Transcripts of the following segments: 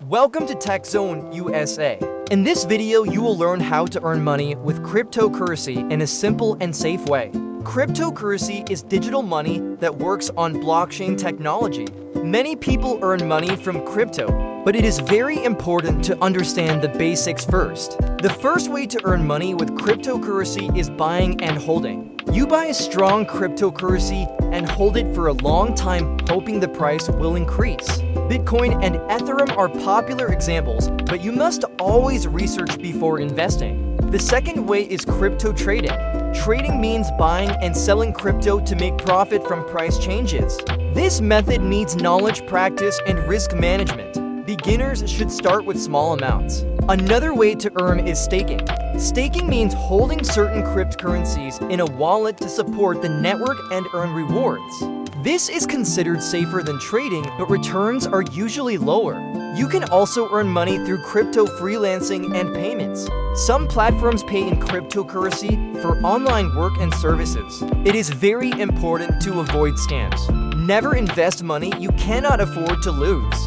Welcome to TechZone USA. In this video, you will learn how to earn money with cryptocurrency in a simple and safe way. Cryptocurrency is digital money that works on blockchain technology. Many people earn money from crypto, but it is very important to understand the basics first. The first way to earn money with cryptocurrency is buying and holding. You buy a strong cryptocurrency and hold it for a long time, hoping the price will increase. Bitcoin and Ethereum are popular examples, but you must always research before investing. The second way is crypto trading. Trading means buying and selling crypto to make profit from price changes. This method needs knowledge, practice, and risk management. Beginners should start with small amounts. Another way to earn is staking. Staking means holding certain cryptocurrencies in a wallet to support the network and earn rewards. This is considered safer than trading, but returns are usually lower. You can also earn money through crypto freelancing and payments. Some platforms pay in cryptocurrency for online work and services. It is very important to avoid scams. Never invest money you cannot afford to lose.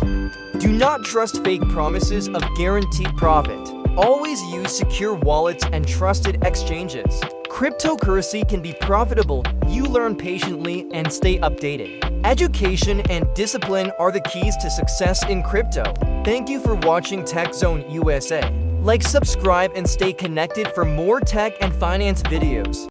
Do not trust fake promises of guaranteed profit. Always use secure wallets and trusted exchanges. Cryptocurrency can be profitable. You learn patiently and stay updated. Education and discipline are the keys to success in crypto. Thank you for watching TechZone USA. Like, subscribe, and stay connected for more tech and finance videos.